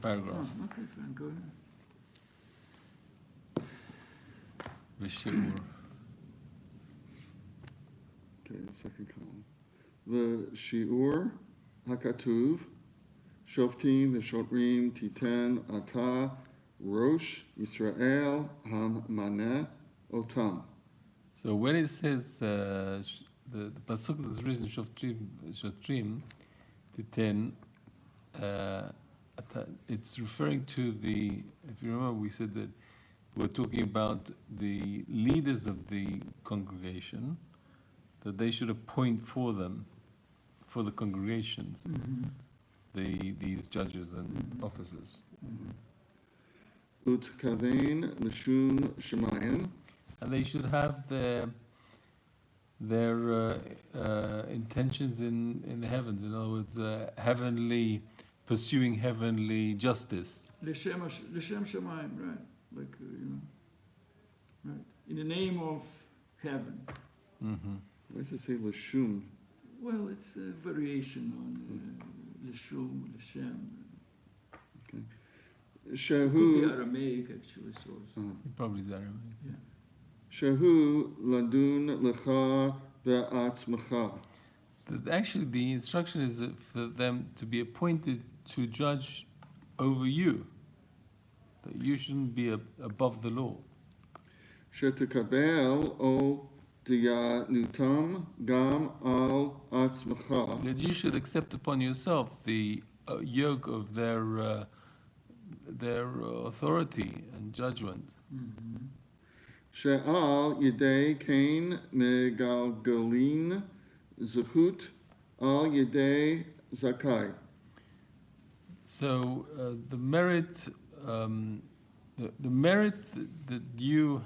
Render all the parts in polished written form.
paragraph. Oh, okay, fine, go ahead. V'shi'ur. Okay, the second column. The shi'ur hakatuv, shoftim, the shotrim, titen, ata, rosh, Israel, maneh, otam. So when it says the pasuk that's written Shoftim, Titen, it's referring to the. If you remember, we said that we're talking about the leaders of the congregation, that they should appoint for them, for the congregations, these judges and officers. Ut kavein l'shum shemayim. And they should have their intentions in the heavens. In other words, pursuing heavenly justice. L'shem Shamayim, right? Like, right? In the name of heaven. Mm-hmm. Why does it say l'shum? Well, it's a variation on l'shum, l'shem. Okay. Could be Shehu. Aramaic, actually, source. It probably is Aramaic. Yeah. Shehu ladun lecha be'atzmecha. Actually, the instruction is that for them to be appointed to judge over you. That you shouldn't be above the law. Shetekabel o diyanutam gam al atzmecha. That you should accept upon yourself the yoke of their authority and judgment. Mm-hmm. She'al yedei kain megalgalin zechut al yedei zakai. So the merit that you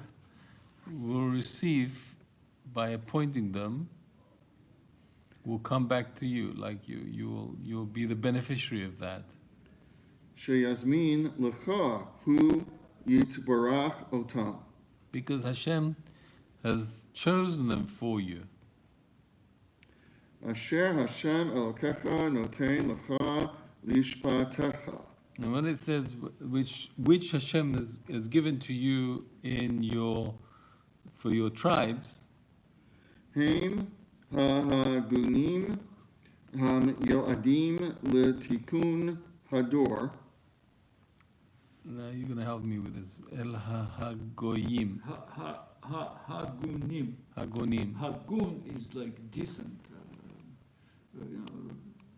will receive by appointing them will come back to you. Like you will be the beneficiary of that. Sheyazmin lecha hu yitbarach otam. Because Hashem has chosen them for you. Asher Hashem Elokecha noten lecha lishpatecha. And when it says which Hashem has given to you for your tribes, Haim hagunim ham yoadim letikun hador. now you're going to help me with this. El ha-goyim. Hagunim. Hagonim. Hagun is like decent,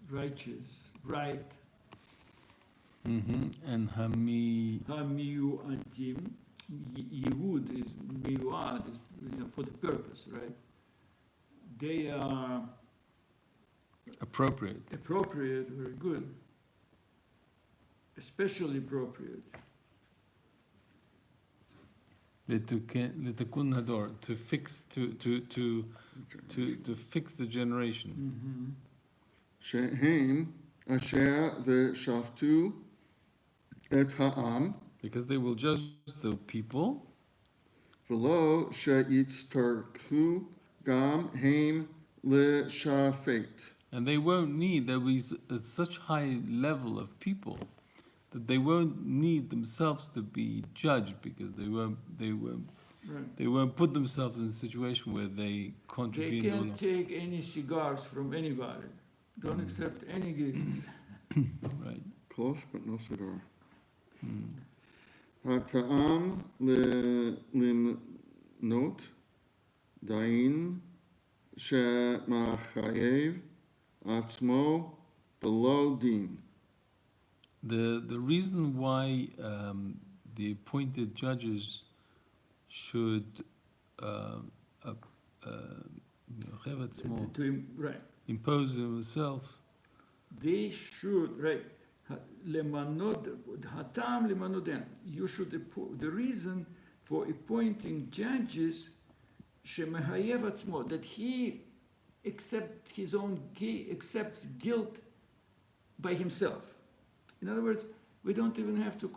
righteous, right. And Hamiyuadim, Yehud is miyuad, is for the purpose, right? They are appropriate. appropriate, very good, especially appropriate. Litakun hador, to fix the generation. Shehem asher v'shaftu et ha'am. Because they will judge the people. V'lo sheyitztarchu gam haim l'shafet. And they won't need, there is such high level of people that they won't need themselves to be judged, because they won't put themselves in a situation where they They contribute. can't take any cigars from anybody. Don't accept any gifts. Right. Close, but no cigar. Hata'am limnot dain she'machayev atzmo below din. The reason why the appointed judges should Right. impose themselves. They should, right, lemanod, hatam lemanoden. You should, the reason for appointing judges, shemehayev atzmo, that he accepts guilt by himself. In other words, we don't even have to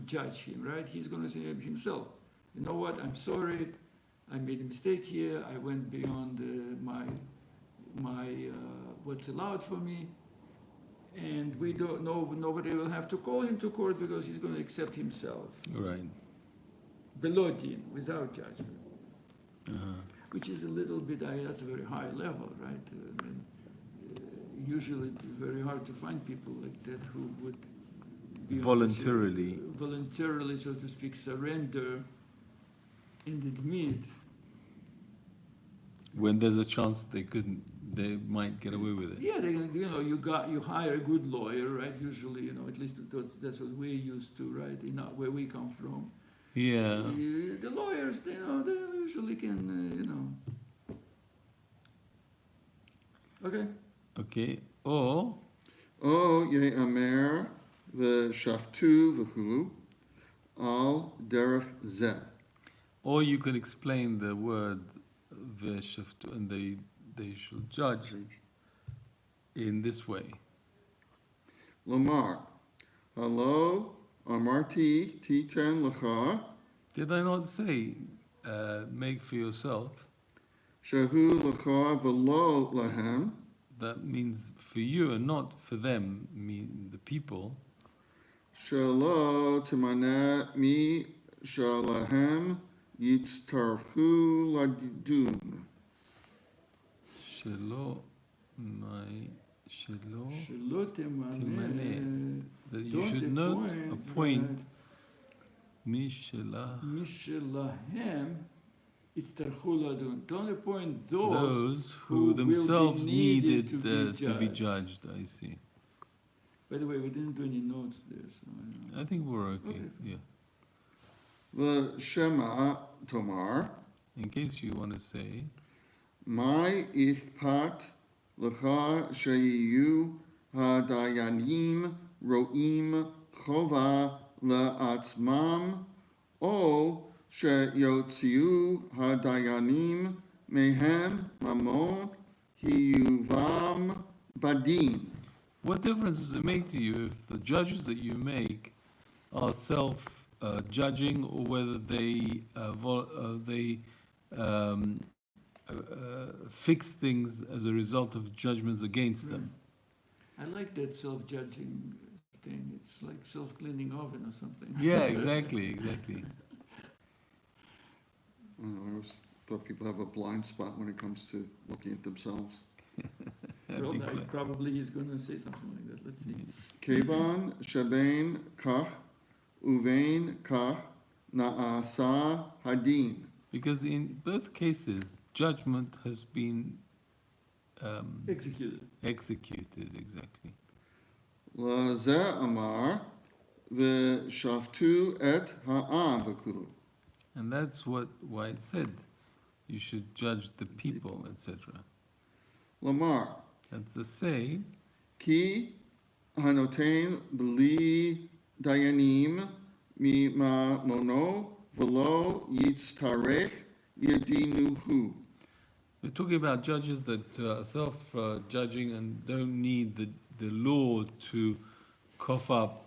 judge him, right? He's going to say himself, you know what, I'm sorry, I made a mistake here, I went beyond my what's allowed for me, and we don't know, nobody will have to call him to court because he's going to accept himself. Right. Below din, without judgment. Uh-huh. Which is a little bit, that's a very high level, right? Usually it's very hard to find people like that who would be Voluntarily. voluntarily, so to speak, surrender and admit. When there's a chance they might get away with it. Yeah, you hire a good lawyer, right? Usually, at least that's what we're used to, right? Where we come from. Yeah. The lawyers, they usually can, Okay. Okay. Or או יאמר ושפטו וכו' על דרך זה. Or you can explain the word v'shaftu, and they shall judge in this way. לומר, הלא אמרתי תיתן לך, Did I not say, make for yourself? שהוא לך ולא להם, That means for you and not for them, mean the people. שלא תמנע מי שלהם יצטרכו לדון. שלא שלא תמנה. that you should not appoint משלהם. משלהם יצטרכו לדון. Don't appoint Those who will themselves be needed needed to be judged. I see. By the way, we didn't do any notes there, so I don't know. I think we're okay. Okay. Yeah. ושמע תאמר, In case you want to say, מה אכפת לך שיהיו הדיינים רואים חובה לעצמם, או שיוציאו הדיינים מהם ממון חיובם בדין. what difference does it make to you if the judges that you make are self-judging or whether they fix things as a result of judgments against them? I like that self-judging thing. It's like self-cleaning oven or something. Yeah, exactly. I always thought people have a blind spot when it comes to looking at themselves. Well, Big plan. probably he's going to say something like that. Let's see. כיוון שבין כך ובין כך נעשה הדין. Because in both cases, judgment has been Executed. executed, exactly. לזה אמר ושפטו את העם וכו'. And that's why it said you should judge the people, etc. לומר, That's to say, כי הנותן בלי דיינים ממונו ולא יצטרך ידינוהו. we're talking about judges that are self-judging and don't need the law to cough up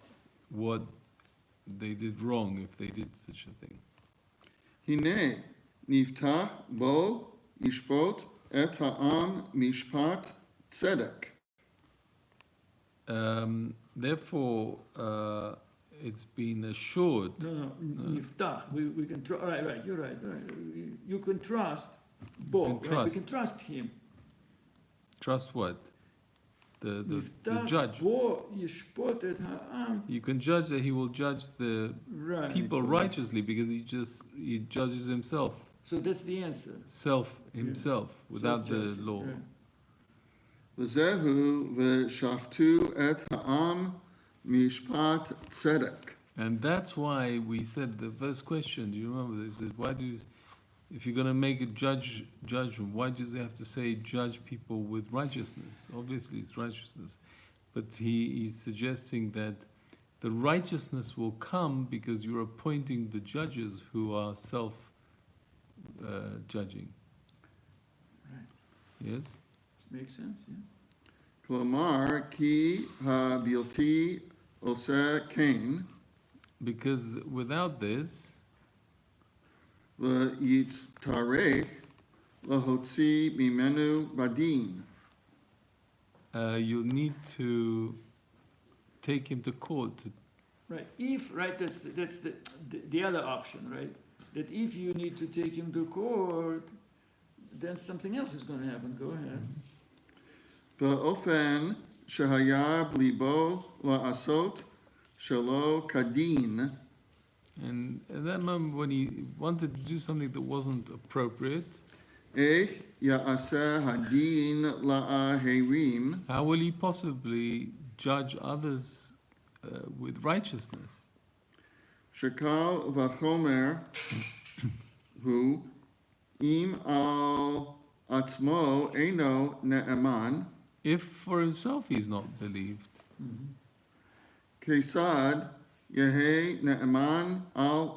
what they did wrong if they did such a thing. הנה נפתח בו ישפוט את העם משפט צדק. Therefore, it's been assured. No, Niftach. We can trust. Right, you're right. You can trust both. can Right? We trust. can trust him. Trust what? The Niftach judge. bo yishpot et ha'am. You can judge that he will judge the Right. people righteously because he judges himself, So that's the answer. himself, without the Self-judging, law. right. וזהו ושפטו את העם משפט צדק. And that's why we said the first question, do you remember this? Is if you're going to make a judgment, why does he have to say judge people with righteousness? Obviously it's righteousness. But he's suggesting that the righteousness will come because you're appointing the judges who are self-judging. Right. Yes? This makes sense, yeah. כלומר, כי הבלתי עושה כן, Because without this, ויצטרך להוציא ממנו בדין. you'll need to take him to court. Right, if, right, that's the other option, right? That if you need to take him to court, then something else is going to happen. Go ahead. באופן שהיה בליבו לעשות שלא כדין, And at that moment, when he wanted to do something that wasn't appropriate, איך יעשה הדין לאחרים, how will he possibly judge others with righteousness? שקל וחומר הוא אם על עצמו אינו נאמן, If for himself he's not believed, כיצד יהא נאמן על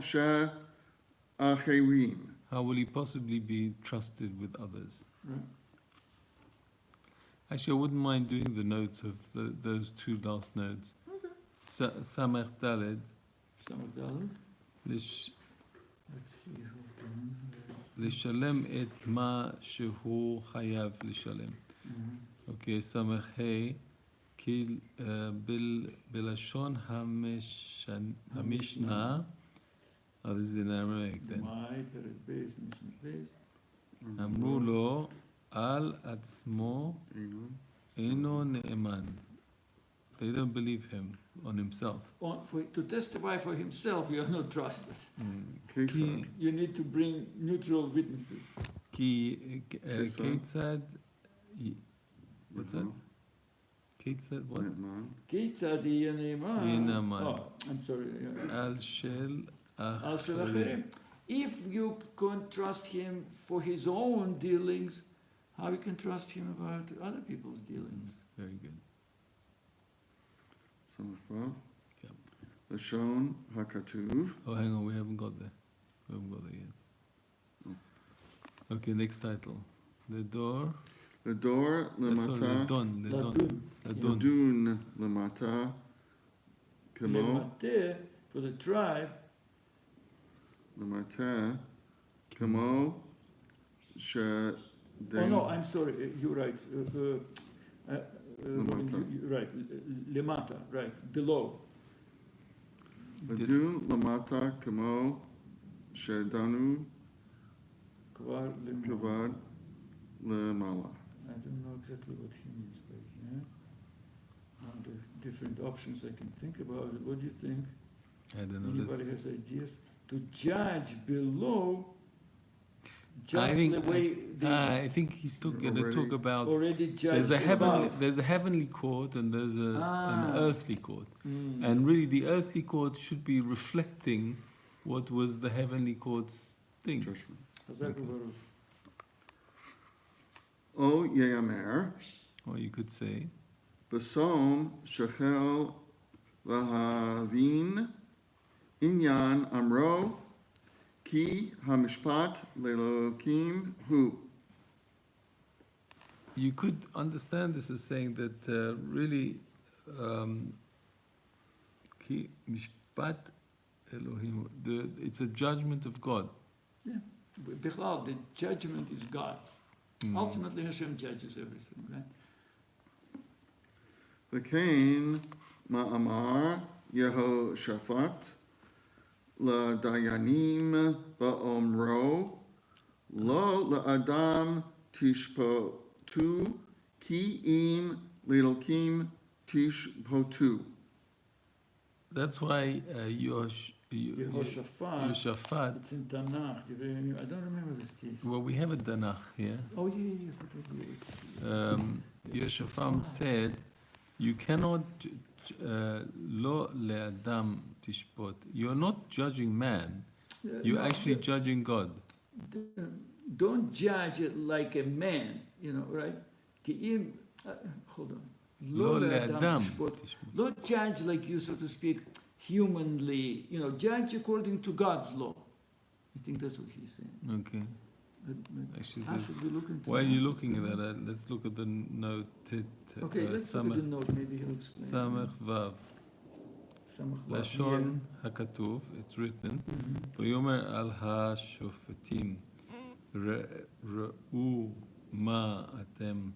שאחרים? how will he possibly be trusted with others? Right. Actually, I wouldn't mind doing the notes of those two last notes. Samech Daled, Samach Daled. lish- Let's see. Hold on. לשלם את מה שהוא חייב לשלם. אוקיי, סמך ה' כי בלשון המשנה, this is in Aramaic then, מאי, פרק בייס, משנה בייס. אמרו לו, על עצמו אינו נאמן. They don't believe him on himself. To testify for himself, you are not trusted. כיצד? You need to bring neutral witnesses. כי כיצד? כיצד, what's that? כיצד, what? נאמן. כיצד יהיה נאמן? יהיה נאמן. Oh, I'm sorry. על של על של אחרים. אחרים. If you can't trust him for his own dealings, how you can trust him about other people's dealings? Very good. סמך ו' Yeah. לשון הכתוב, Oh, hang on, we haven't got there. We haven't got there yet. Okay, next title. לדור, לדור למטה, לדון, לדון, לדון. לדון למטה, כמו, למטה, for the tribe, למטה, כמו, oh שדין, no, I'm sorry, you're right. למטה. You're right, למטה, right, below. לדון למטה, כמו שדנו כבר למעלה. כבר למעלה. I don't know exactly what he means by here. The different options I can think about it. What do you think? I don't know. Anybody Let's, has ideas? To judge below, just I think, the way they I think he's going to Already- talk about. already judged There's a heavenly court and there's an earthly court, and really the earthly court should be reflecting what was the heavenly court's thing. Judgment. חזק וברוך. או יאמר, Or you could say, בסום שחל להבין עניין אמרו, כי המשפט לאלוקים הוא. you could understand this as saying that really, ki mishpat Elohim, it's a judgment of God. Yeah. בכלל, the judgment is God's. Ultimately, Hashem judges everything, right? וכן מאמר יהושפט לדיינים באומרו, לא לאדם תשפטו, כי אם לאלוקים תשפטו. That's why Yehoshaphat, Yehoshaphat, it's in Tanakh. I don't remember this case. well, we have a Danach here. Oh, yeah. Yehoshaphat said, you cannot, lo le'adam tishpot. You're not judging man, you're actually judging God. Don't judge it like a man, right? Hold on. Lo le'adam tishpot. tishpot. Don't judge like you, so to speak, humanly. Judge according to God's law. I think that's what he's saying. Okay. Actually, How should we look into while that? you're looking at that, let's look at the note. Okay, let's look at the note. Maybe he'll explain. Samech Vav. Samach Vav, לשון הכתוב, it's written, ויאמר על השופטים, ראו מה אתם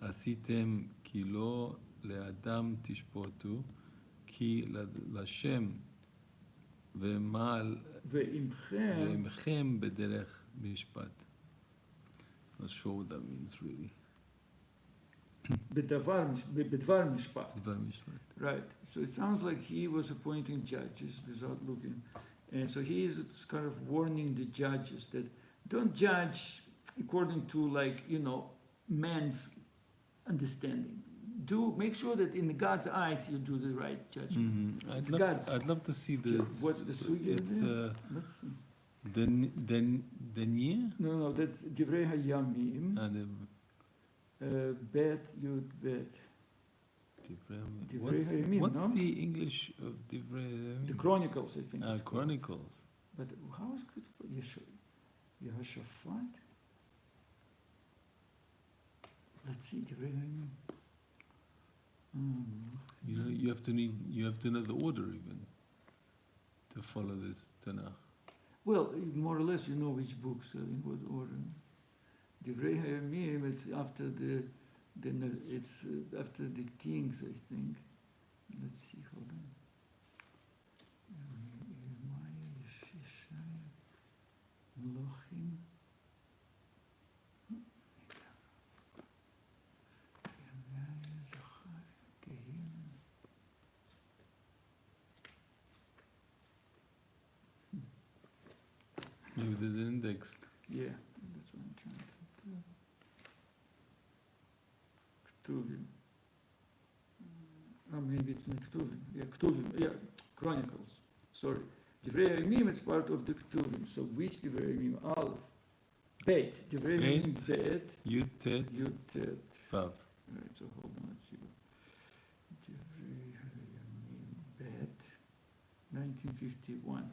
עשיתם כי לא לאדם תשפוטו, כי לשם ומעל ועמכם בדרך משפט. Not sure what that means really. בדבר משפט. דבר משפט. Right. So it sounds like he was appointing judges without looking. And so he is kind of warning the judges that don't judge according to, like, you know, man's understanding. Make sure that in God's eyes you do the right judgment. I'd love to see this. What's the sugya? It's Let's see. Denier? No, that's Divrei Hayamim. Bet Yud Bet. What's Hayamim, no? the English of Divrei Hayamim? The Chronicles, I think. it's called. Chronicles. But how is it Yehoshaphat? Let's see, Divrei Hayamim. You know, you have to know the order even to follow this Tanakh. Well, more or less, you know which books in what order. Divrei Hayamim, it's after it's after the kings, I think. Let's see, hold on. Melochim. Maybe there's an index. Yeah, that's what I'm trying to do. Ktuvim. Maybe it's not Ktuvim. Yeah, Ktuvim. Yeah, Chronicles. Sorry. Divrei Hayamim, it's part of the Ktuvim. So which Divrei Hayamim? Aleph. Beit. Divrei Hayamim, Bet. Yud Tet. Vav. Right, so hold on, let's see. Divrei Hayamim, Bet. 1951.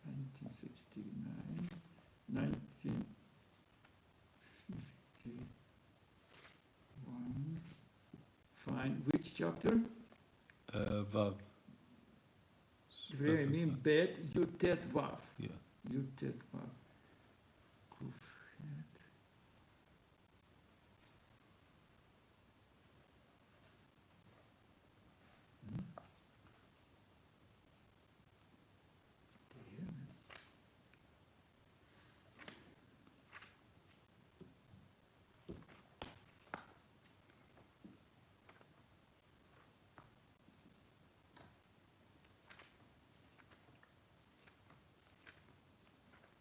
1969, 1951. Fine. Which chapter? Vav. Divrei Hayamim, Bet, Yud Tet Vav. Yeah. Yud Tet Vav. Kuf Het.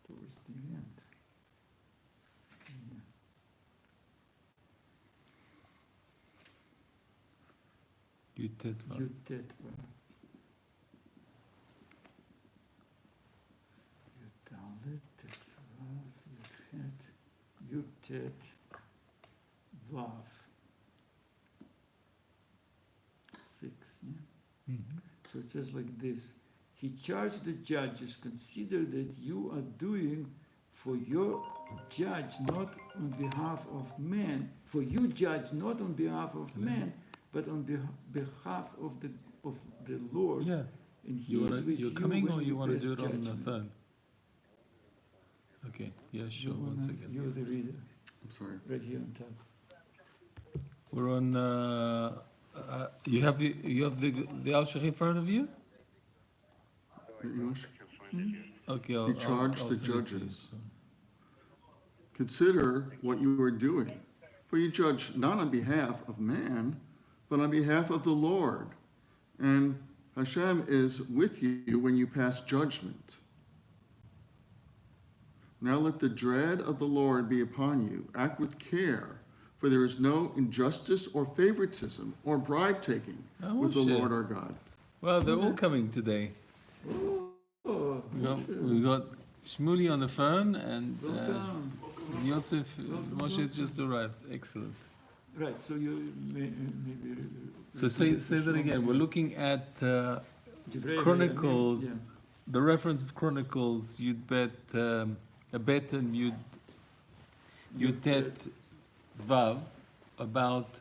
Towards the end. Yud Tet Vav. Yud Tet Vav. Yud Dalet, Tet Vav, Yud Het, Yud Tet Vav. 6, yeah? So it says like this. He charged the judges, consider that you are doing for your judge not on behalf of man, for you judge not on behalf of man, but on behalf of the Lord. Yeah. And he is with You're you coming when or you want to pass do it on the judgment. phone? Okay. Yeah, sure. One second. You're the reader, I'm sorry. right here on top. We're on. You have the Alshech in front of you? English? Okay. He charged I'll the send it to you, judges. so. Consider what you are doing, for you judge not on behalf of man, but on behalf of the Lord. And Hashem is with you when you pass judgment. Now let the dread of the Lord be upon you. Act with care, for there is no injustice or favoritism or bribe taking with the Lord our God. Well, they're all coming today. Oh, We got Shmuli on the phone and welcome. Yosef, Welcome, Moshe has welcome. just arrived. Excellent. Right, so you maybe... So say that again. We're looking at Divrei Chronicles, Hayamim, the reference of Chronicles, Yud Bet, Bet and Yud Tet Vav, about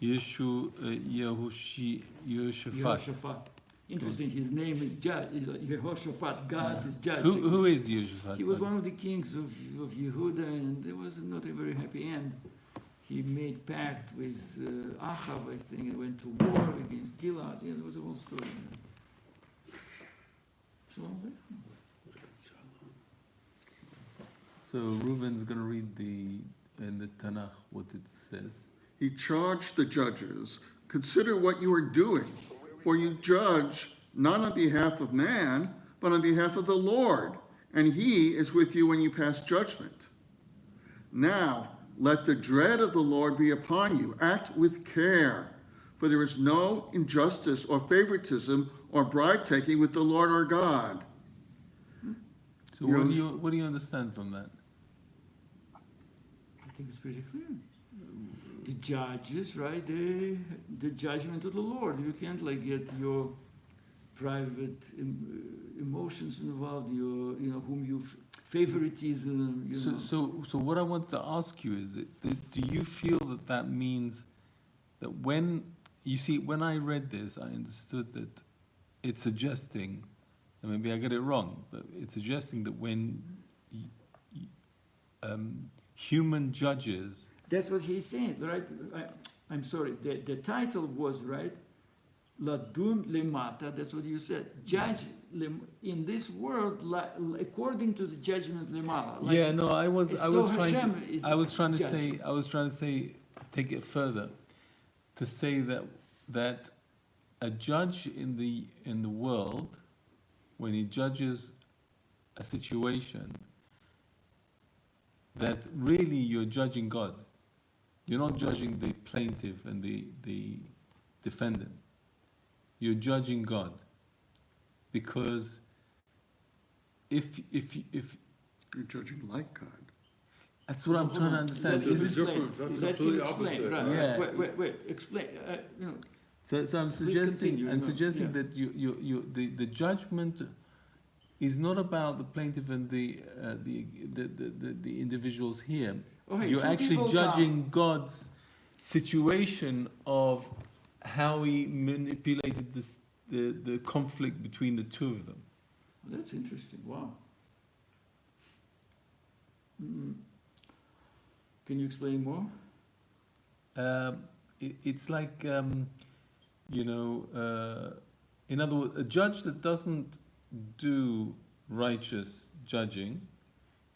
Yehoshaphat. Yehoshaphat. Interesting, his name is Judge. Yehoshaphat, God is Judge. Who is Yehoshaphat? He was one of the kings of Yehuda, and there was not a very happy end. He made pact with Achav, I think, and went to war against Gilad. Yeah, there was a whole story. So Reuben's going to read in the Tanakh what it says. He charged the judges, "Consider what you are doing, for you judge not on behalf of man, but on behalf of the Lord, and he is with you when you pass judgment. Now, let the dread of the Lord be upon you. Act with care, for there is no injustice or favoritism or bribe-taking with the Lord our God." So what do you understand from that? I think it's pretty clear. The judges, right? The judgment of the Lord. You can't get your private emotions involved. Whom you favoritism. So what I want to ask you is, do you feel that means that when I read this, I understood that it's suggesting, and maybe I get it wrong, but it's suggesting that when human judges. That's what he's saying, right? I'm sorry. The title was right. Ladun lemata. That's what you said. Judge in this world according to the judgment lemala. I was trying to say, take it further, to say that a judge in the world, when he judges a situation, that really you're judging God. You're not judging the plaintiff and the defendant. You're judging God. Because if You're judging like God. that's what I'm trying to understand. That's different. That's completely opposite. Right. Yeah. Wait. Explain. So I'm suggesting continue, that the judgment is not about the plaintiff and the individuals here. You're actually judging God's situation of how he manipulated the conflict between the two of them. That's interesting. Wow. Can you explain more? It's like, in other words, a judge that doesn't do righteous judging,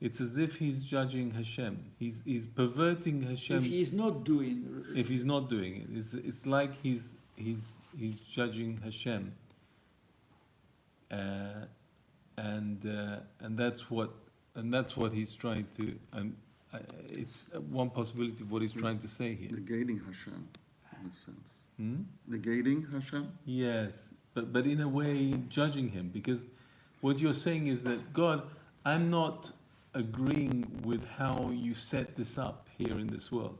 it's as if he's judging Hashem. He's perverting Hashem. If he's not doing. If he's not doing it, it's like he's judging Hashem. And that's what he's trying to. It's one possibility of what he's trying to say here. Negating Hashem, in a sense. Negating Hashem? Yes, but in a way judging him, because what you're saying is that God, I'm not agreeing with how you set this up here in this world.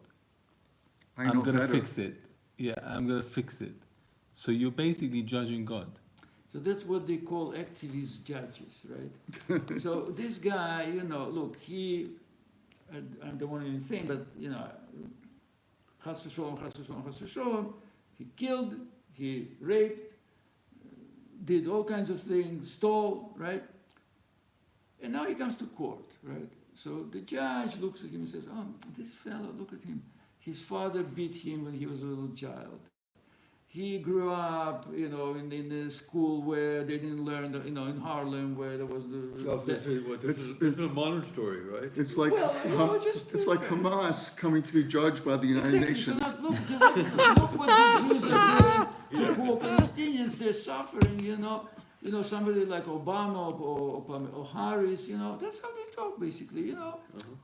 I'm going to fix it. Yeah, I'm going to fix it. So you're basically judging God. So that's what they call activist judges, right? So this guy, look, I don't want to even say, but, chas v'sholom, he killed, he raped, did all kinds of things, stole, right? And now he comes to court, right? So the judge looks at him and says, "Oh, this fellow, look at him. His father beat him when he was a little child. He grew up, in a school where they didn't learn, in Harlem where there was This is a modern story, right? It's like Hamas coming to be judged by the United Nations. So look what the Jews are doing to poor Palestinians. They're suffering, somebody like Obama or Harris, that's how they talk basically,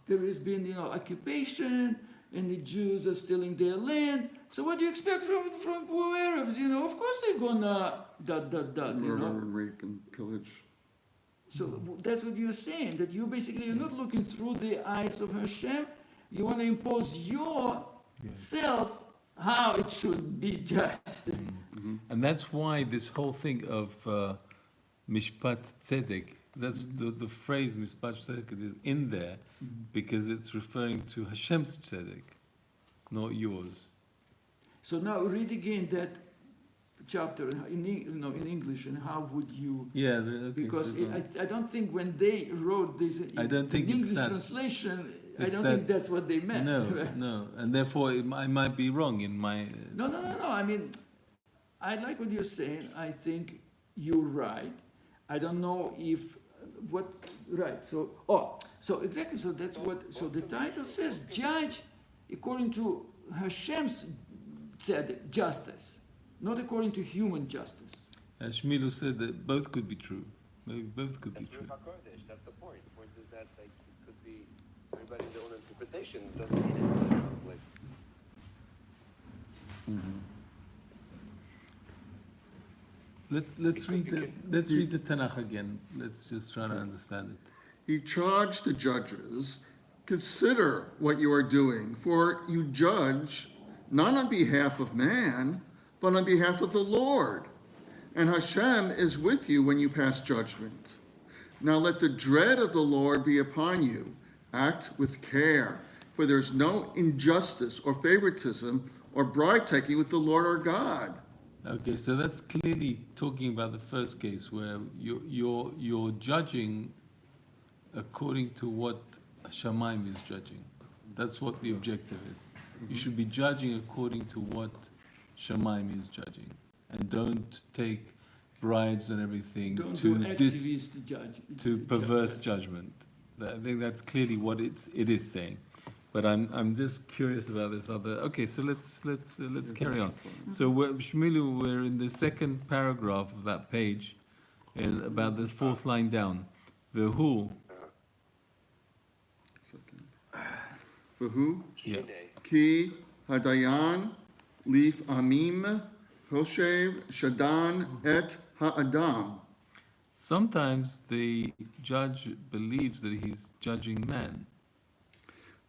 There has been, occupation, and the Jews are stealing their land. So what do you expect from poor Arabs? Of course they're gonna Murder and rape and pillage. So that's what you're saying, that you're not looking through the eyes of Hashem. You want to impose yourself how it should be judged. And that's why this whole thing of Mishpat Tzedek, that's the phrase Mishpat Tzedek is in there, because it's referring to Hashem's Tzedek, not yours. So now read again that chapter in English, and how would you? Yeah, Because so I don't think when they wrote this I don't think in it's English that. translation, I It's don't that- think that's what they meant. no, and therefore I might be wrong in my. No. I mean, I like what you're saying. I think you're right. I don't know if right. So exactly. So that's what. So the title says, judge according to Hashem's said justice, not according to human justice. As Shmilu said, that both could be true. Maybe both could be That's true. Ruach HaKodesh. That's the point. The point is that like it could be everybody's their own interpretation. It doesn't mean it's a conflict. Let's read the Tanakh again. Let's just try to understand it. He charged the judges, consider what you are doing, for you judge not on behalf of man, but on behalf of the Lord. And Hashem is with you when you pass judgment. Now let the dread of the Lord be upon you. Act with care, for there's no injustice or favoritism or bribe taking with the Lord our God. Okay, so that's clearly talking about the first case where you're judging according to what Shamayim is judging. That's what the objective is. You should be judging according to what Shamayim is judging, and don't take bribes and everything Don't to do activist judge. to perverse judgment. I think that's clearly what it is saying. But I'm just curious about this other. Okay, so let's carry on. So Shmilu, we're in the second paragraph of that page, about the fourth line down. Vehu. Vahu Yeah. ki hadayan lif amim choshev shadan et ha'adam. Sometimes the judge believes that he's judging man.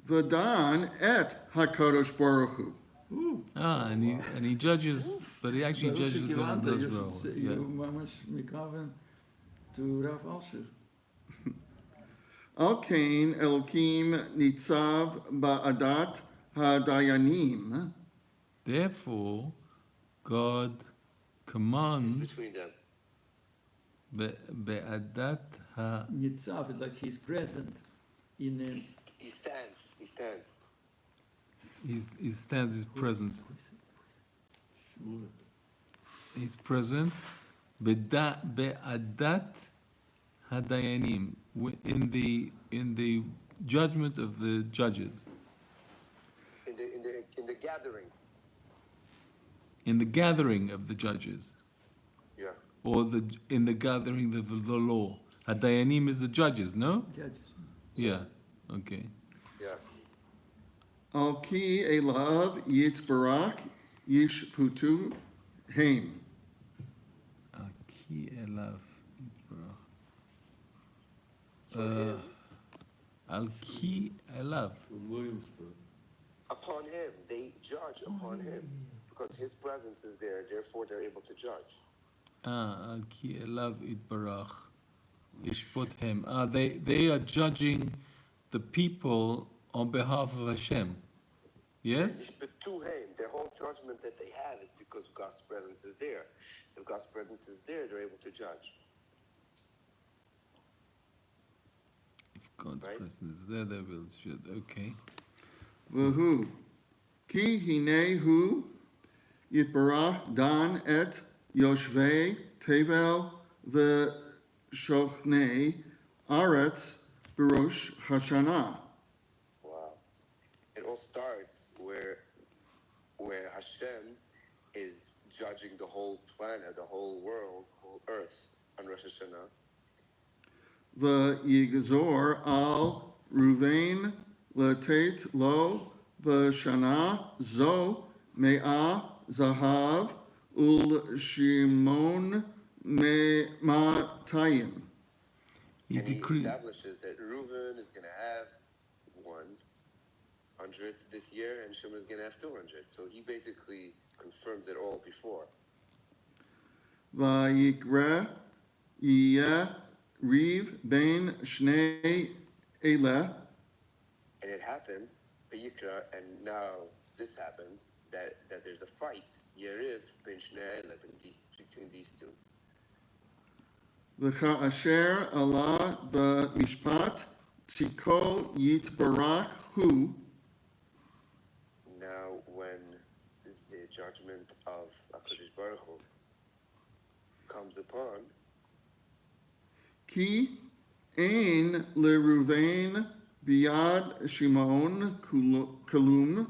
Vadan et hakadosh baruch hu. Ooh. And he judges, but he actually Baruch judges God Shekivanta, as you well. should say, Yeah. you mamash mikaven to Rav Alshech. Al kain Elokim nitzav ba'adat hadayanim. Therefore, God commands Between them. be'adat ha. Nitzav is like he's present in a. He stands. He stands. He stands, he's present. He's present. Be'adat hadayanim, in the judgment of the judges, In the gathering. in the gathering of the judges, Yeah. or in the gathering of the law. Hadayanim is the judges, no? Judges. Yeah. Okay. Yeah. Al ki elav yitbarak yishputu haim. Aki elav yitbarach. For him, Al ki elav. From Williamsburg. upon him, they judge upon him because his presence is there. Therefore, they're able to judge. Al ki elav yitbarach. Ishpothem. They are judging the people on behalf of Hashem. Yes? But to him, their whole judgment that they have is because God's presence is there. If God's presence is there, they're able to judge. If God's Right. presence is there, they will judge. Okay. Vahu ki hinehu yitbarach dan et yoshvei tevel v'shochnei aretz b'rosh Hashanah. Wow. It all starts where Hashem is judging the whole planet, the whole world, the whole earth on Rosh Hashanah. V'yigzor al Ruvain letet lo b'shana zo me'a zahav ul Shimon me'matayim. He And he decreed. establishes that Reuven is going to have 100 this year and Shimon is going to have 200. So he basically confirms it all before. Vayikra yeh riv ben shnei eleh And it happens, Yikra, and now this happened, that there's a fight, Yeriv, between these two. וכאשר עלה במשפט ציקו יתברך הוא, Now, when the judgment of HaKadosh Baruch Hu comes upon, כי אין לראובן ביד שמעון כלום,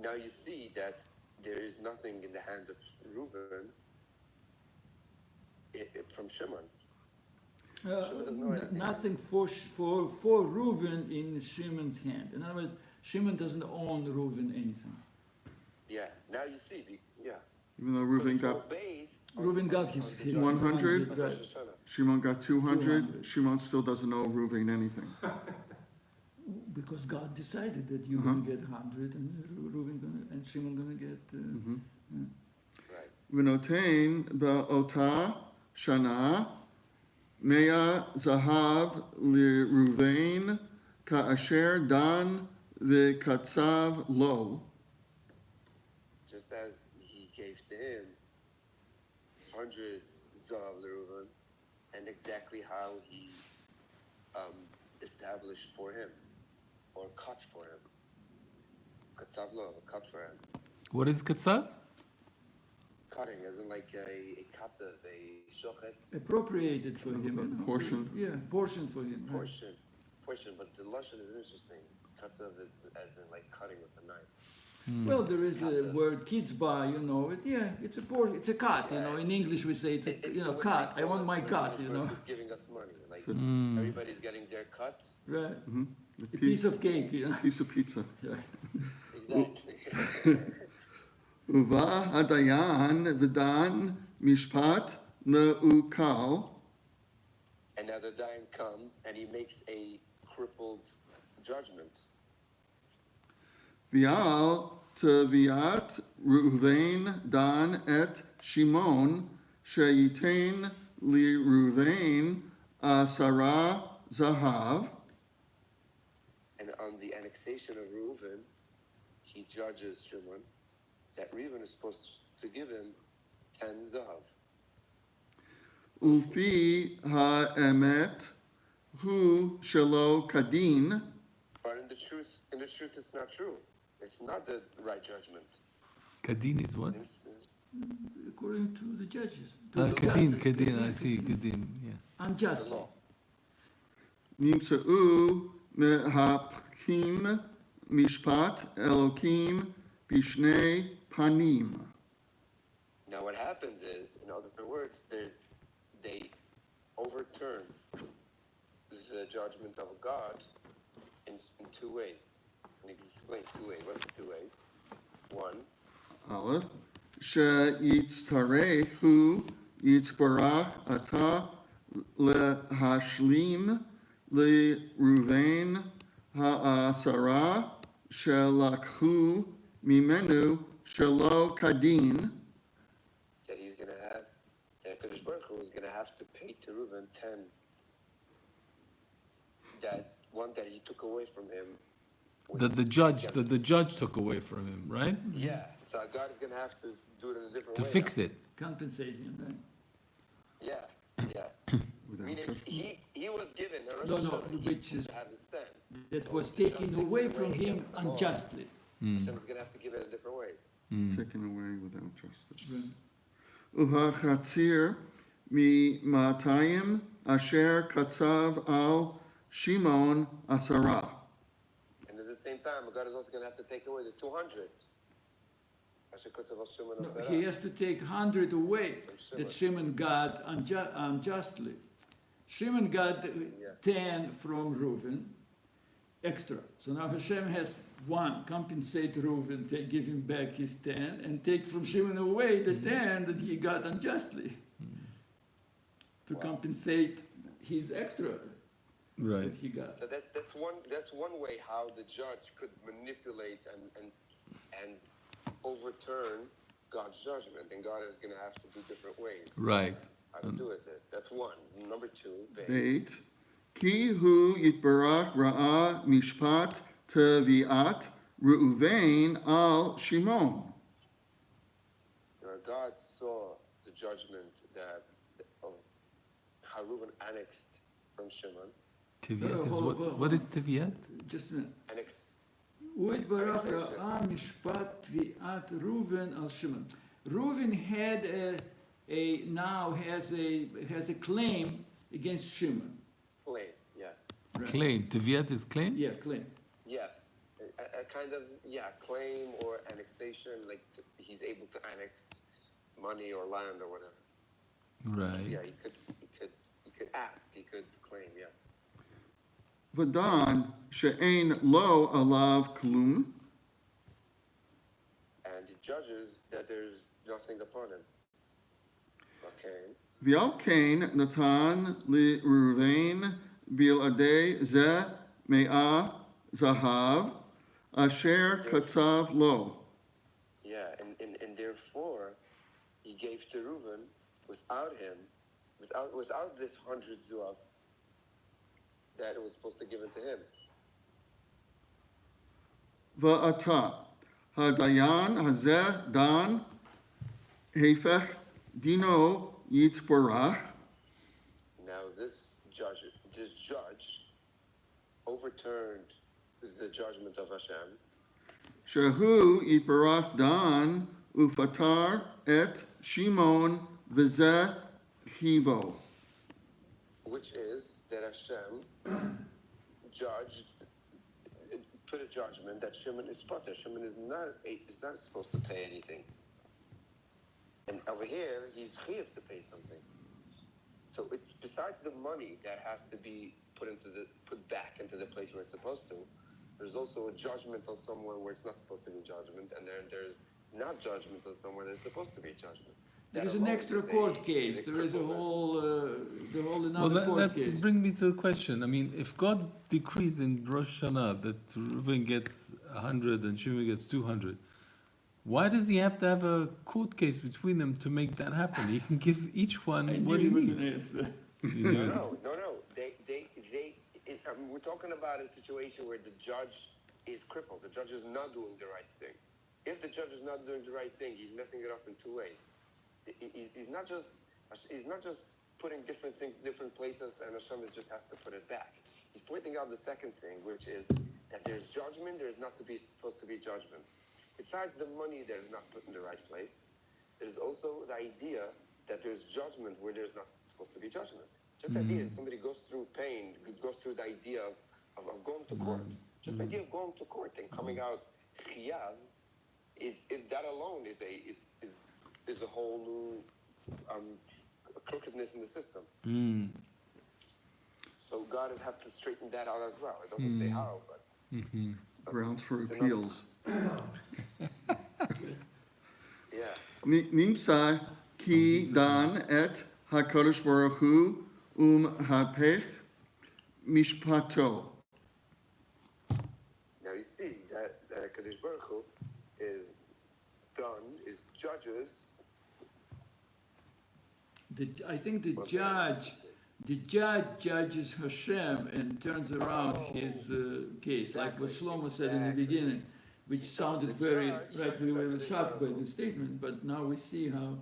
now you see that there is nothing in the hands of Reuven from Shimon. Shimon doesn't know anything. Nothing for Reuven in Shimon's hand. In other words, Shimon doesn't own Reuven anything. Yeah, now you see, yeah. even though Reuven But got it's all based Reuven got his 100. right. Rosh Hashanah. Shimon got 200. 200. Shimon still doesn't owe Reuven anything. Because God decided that you're going to get 100 and Shimon going to get. Right. ונותן באותה שנה 100 זהב לראובן כאשר דן וקצב לו. Just as he gave to him 100 zav l'Reuven, and exactly how he established for him, or cut for him. Katzav lo, cut for him. What is katsav? Cutting, as in like a katzav, a shochet, Appropriated for him. A you know. portion. Yeah, portion for him. right. portion, but the lashon is interesting. Katzav is as in like cutting with a knife. Well, there is a Katzav. word kids buy, you know. It's a portion. It's a cut, you know. In English we say it's a It's you know the way cut. we I call want it my when cut, the you know. Lord is giving us money. Like So- everybody's getting their cut. Right. A A piece of cake, you know. piece of pizza. Right. Exactly. ובא הדיין ודן משפט מעוקל, And now the Dayan comes and he makes a crippled judgment. ועל תביעת ראובן דן את שמעון שייתן לראובן 10 זהב, And on the annexation of Reuven, he judges Shimon that Reuven is supposed to give him 10 zahav. ולפי האמת הוא שלא כדין, But in the truth, it's not true. It's not the right judgment. Kadin is what? According to the judges. To the Kadin, justice, kadin, I see, kadin, yeah. The Unjustly. law. נמצאו מהפכים משפט אלוקים בשני פנים. Now what happens is, in other words, they overturn the judgment of God in two ways. And explain two ways. What's the two ways? One, א', שיצטרך הוא יתברך עתה להשלים לראובן 10 שלקחו ממנו שלא כדין, that he's going to have, that Kadosh Baruch Hu is going to have to pay to Reuven 10. That one that he took away from him. was That the judge took away from him, right? Yeah, so God is going to have to do it in a different To way. fix it. Compensate him, right? Yeah, yeah. without Meaning judgment. he was given a No, Rosh no, Hashanah, he's which supposed is- to have his stand. That was taken away from him unjustly. Hashem is going to have to give it in different ways. taken away without justice. Right. והחציר מ-200 אשר קצב על שמעון 10. And at the same time, God is also going to have to take away the 200. Asher Kotzav al Shimon No, Asara. he has to take 100 away that Shimon got unjustly. Shimon got 10 from Reuven, extra. So now Hashem has 1, compensate Reuven, give him back his 10, and take from Shimon away the 10 that he got unjustly. To compensate his extra Right. that he got. So that's one way how the judge could manipulate and overturn God's judgment, and God is going to have to do different ways. Right. How to do it. That's one. Number two, Beit. בית, כי הוא יתברך ראה משפט teviat Reuven al Shimon. God saw the judgment that how Reuben annexed from Shimon. Tiviat is what? What is Tiviat? Just a minute. Annex. וברך ראה משפט תביעת ראובן על שמעון. Reuven had now has a claim against Shimon. Claim, yeah. Right. Claim. Tiviat is claim? Yeah, claim. Yes. A kind of, claim or annexation, like he's able to annex money or land or whatever. Right. Yeah, he could ask, he could claim, yeah. V'dan she'ein lo alav klum. And he judges that there's nothing upon him. Okay. V'al kain natan li Reuven bil'adei ze me'ah zahav asher katzav lo. Yeah, and therefore he gave to Reuben without him, without this 100 zuav that it was supposed to give it to him. V'ata hadayan hazeh dan hefech dino yitzborach. Now this judge overturned the judgment of Hashem, Shehu yitzborach dan ufatar et Shimon v'zeh chivo. which is that Hashem put a judgment that Shimon is potter. Shimon is not supposed to pay anything. And over here, he's chiyuv to pay something. So it's besides the money that has to be put back into the place where it's supposed to. There's also a judgment on someone where it's not supposed to be judgment, and then there's not judgment on someone there's supposed to be judgment. There That is an alone extra is court case. There is a crippleness. whole, the whole Well, another court let's case. bring me to the question. I mean, if God decrees in Rosh Hashanah that Reuven gets 100 and Shimon gets 200, why does he have to have a court case between them to make that happen? He can give each one what he needs. You know? No. We're talking about a situation where the judge is crippled. The judge is not doing the right thing. If the judge is not doing the right thing, he's messing it up in two ways. He's not just putting different things in different places, and Hashem just has to put it back. He's pointing out the second thing, which is that there's judgment. There's not supposed to be judgment. Besides the money that is not put in the right place, there's also the idea that there's judgment where there's not supposed to be judgment. Just the idea that somebody goes through pain, goes through the idea of going to court. Just the idea of going to court and coming out chiyav that alone is a whole new crookedness in the system. So God would have to straighten that out as well. It doesn't say how, but Grounds for it's appeals. yeah. Nimsa ki dan et HaKadosh Baruch Hu hapech mishpato. Now you see that Kadosh Baruch Hu is judges. I think the judge judges Hashem and turns around his case, like what Shlomo said in the beginning, which sounded very right. We were shocked by the statement, but now we see how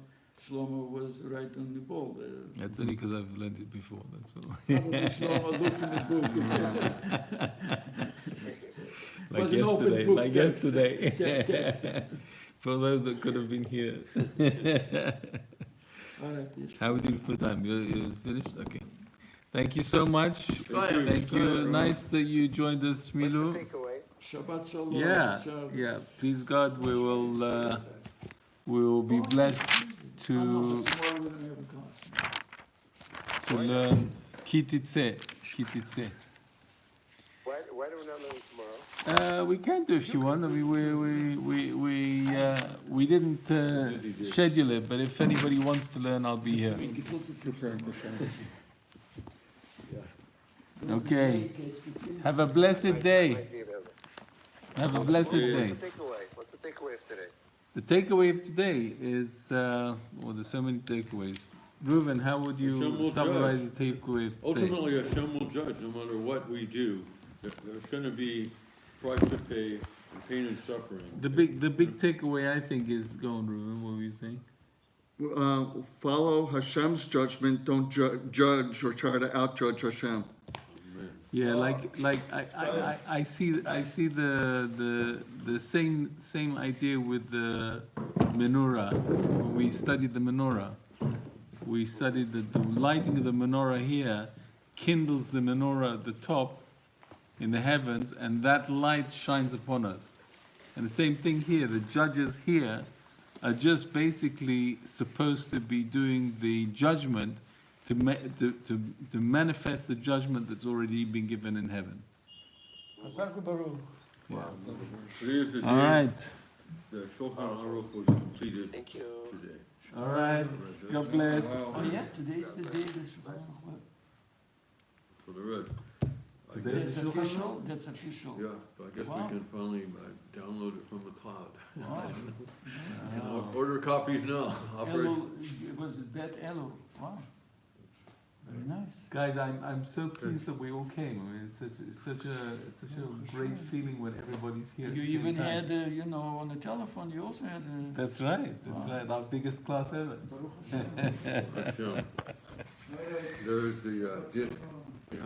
Shlomo was right on the ball. That's only because I've learned it before, that's all. Probably Shlomo looked in the book. Like Was an open yesterday, book like test. yesterday. Test. For those that could have been here. All right, yes. How we do for time? You're finished? Okay. Thank you so much. Bye. Thank you. Nice that you joined us, What's the Milu. takeaway? Shabbat shalom. Yeah, Shabbat. yeah. Please God, we will be blessed to Tomorrow we don't have a class. learn Kititze. Why do we not learn tomorrow? We can do if you want. I mean, we didn't schedule it, but if anybody wants to learn, I'll be here. Okay. Have a blessed day. Might be available. Have a blessed day. What's the takeaway of today? The takeaway of today is, well, there's so many takeaways. Reuven, how would Hashem you will summarize judge. the takeaway of today? Ultimately, Hashem will judge no matter what we do. There's going to be price to pay, and pain and suffering. The big takeaway, I think, is, go on, Ruben, what were you saying? Follow Hashem's judgment. Don't judge or try to outjudge Hashem. Yeah, I see the same idea with the menorah. When we studied the menorah, we studied that the lighting of the menorah here kindles the menorah at the top in the heavens, and that light shines upon us. And the same thing here, the judges here are just basically supposed to be doing the judgment to manifest the judgment that's already been given in heaven. Wow. Today is the day All right. the Shulchan Aruch was completed Thank you. today. All right. God bless. Oh yeah, today's the day For the red. I Today? guess- that's official, that's official. Yeah, but I guess we Wow. can finally download it from the cloud. Wow. You know, order copies now. Operate. Elu, was it Bet Elu? Wow. Very nice. Guys, I'm so pleased that we all came. I mean, it's such a great feeling when everybody's here. at You the same even time. had, you know, on the telephone, you also had That's right. That's Wow. right. Our biggest class ever. Hashem. There is the disc